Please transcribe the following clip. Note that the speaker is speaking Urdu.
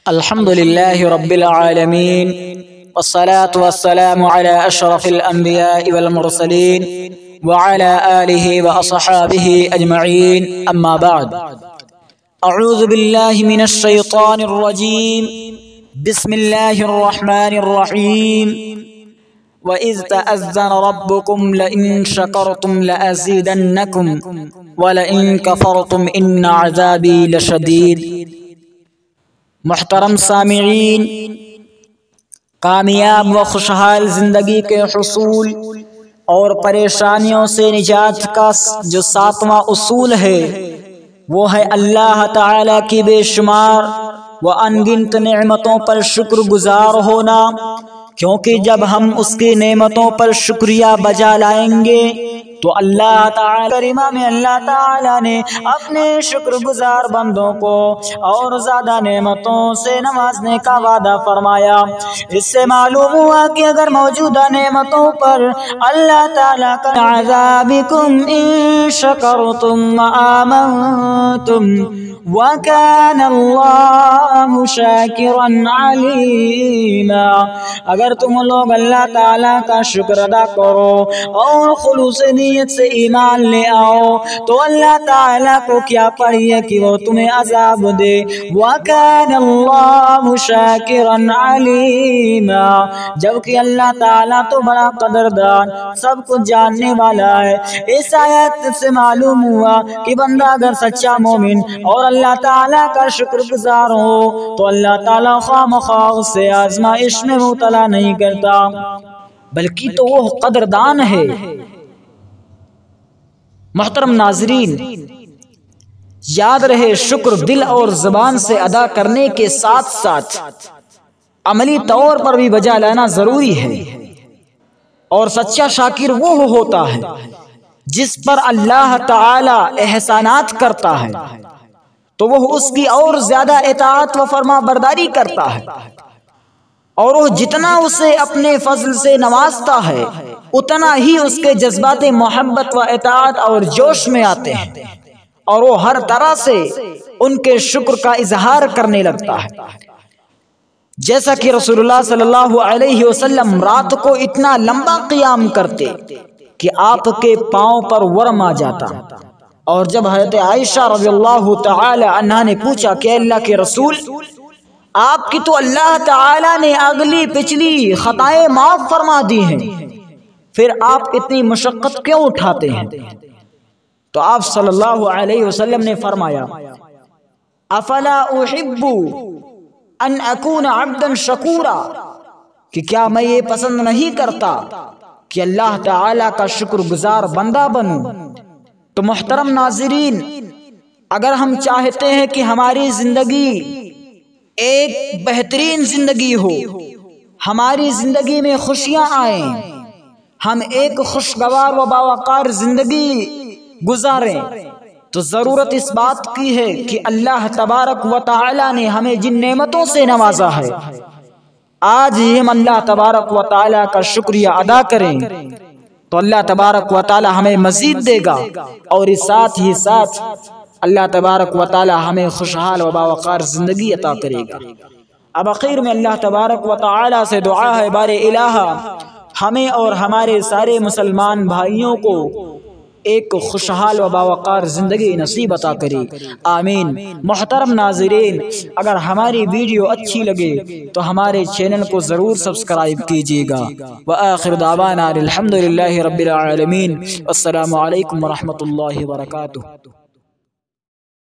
الحمد لله رب العالمين والصلاة والسلام على أشرف الأنبياء والمرسلين وعلى آله وأصحابه أجمعين أما بعد. أعوذ بالله من الشيطان الرجيم. بسم الله الرحمن الرحيم. وَإِذْ تَأَذَّنَ رَبُّكُمْ لَئِن شَكَرْتُمْ لَأَزِيدَنَّكُمْ وَلَئِن كَفَرْتُمْ إِنَّ عَذَابِي لَشَدِيدٌ. محترم سامعین، کامیاب و خوشحال زندگی کے حصول اور پریشانیوں سے نجات کا جو 7واں اصول ہے وہ ہے اللہ تعالی کی بے شمار و انگنت نعمتوں پر شکر گزار ہونا، کیونکہ جب ہم اس کی نعمتوں پر شکریہ بجا لائیں گے تو اللہ تعالی کریمہ میں اللہ تعالی نے اپنے شکر گزار بندوں کو اور زیادہ نعمتوں سے نوازنے کا وعدہ فرمایا۔ اس سے معلوم ہوا کہ اگر موجودہ نعمتوں پر اللہ تعالی کا عذابکم ان شکرتم آمنتم وَكَانَ اللَّهُ شَاكِرًا عَلِيمًا، اگر تم لوگ اللہ تعالیٰ کا شکر ادا کرو اور خلوص نیت سے ایمان لے آؤ تو اللہ تعالیٰ کو کیا پڑی ہے کہ وہ تمہیں عذاب دے۔ وَكَانَ اللَّهُ شَاكِرًا عَلِيمًا، جبکہ اللہ تعالیٰ تو بڑا قدردان سب کچھ جاننے والا ہے۔ اس آیت سے معلوم ہوا کہ بندہ اگر سچا مومن اور اللہ تعالیٰ کا شکر گزار ہو تو اللہ تعالیٰ خواہ سے آزمائش میں مبتلا نہیں کرتا، بلکہ تو وہ قدردان ہے۔ محترم ناظرین، یاد رہے شکر دل اور زبان سے ادا کرنے کے ساتھ ساتھ عملی طور پر بھی بجا لانا ضروری ہے، اور سچا شاکر وہ ہوتا ہے جس پر اللہ تعالی احسانات کرتا ہے تو وہ اس کی اور زیادہ اطاعت و فرما برداری کرتا ہے، اور وہ جتنا اسے اپنے فضل سے نوازتا ہے اتنا ہی اس کے جذبات محبت و اطاعت اور جوش میں آتے ہیں، اور وہ ہر طرح سے ان کے شکر کا اظہار کرنے لگتا ہے۔ جیسا کہ رسول اللہ صلی اللہ علیہ وسلم رات کو اتنا لمبا قیام کرتے کہ آپ کے پاؤں پر ورم آ جاتا، اور جب حضرت عائشہ رضی اللہ تعالی عنہا نے پوچھا کہ اللہ کے رسول، آپ کی تو اللہ تعالی نے اگلی پچھلی خطائیں معاف فرما دی ہیں، پھر آپ اتنی مشقت کیوں اٹھاتے ہیں؟ تو آپ صلی اللہ علیہ وسلم نے فرمایا، افلا احب ان اکون عبدا شکورا، کہ کیا میں یہ پسند نہیں کرتا کہ اللہ تعالی کا شکر گزار بندہ بنوں۔ تو محترم ناظرین، اگر ہم چاہتے ہیں کہ ہماری زندگی ایک بہترین زندگی ہو، ہماری زندگی میں خوشیاں آئیں، ہم ایک خوشگوار و باوقار زندگی گزاریں، تو ضرورت اس بات کی ہے کہ اللہ تبارک و تعالی نے ہمیں جن نعمتوں سے نوازا ہے آج ہی ہم اللہ تبارک و تعالی کا شکریہ ادا کریں تو اللہ تبارک و تعالی ہمیں مزید دے گا، اور اس ساتھ ہی ساتھ اللہ تبارک و تعالی ہمیں خوشحال و باوقار زندگی عطا کرے گا۔ اب اخیر میں اللہ تبارک و تعالی سے دعا ہے، بار الہ ہمیں اور ہمارے سارے مسلمان بھائیوں کو ایک خوشحال و باوقار زندگی نصیب عطا کرے، آمین۔ محترم ناظرین، اگر ہماری ویڈیو اچھی لگے تو ہمارے چینل کو ضرور سبسکرائب کیجیے گا۔ وآخر دعوانا الحمدللہ رب العالمین، السلام علیکم ورحمۃ اللہ وبرکاتہ۔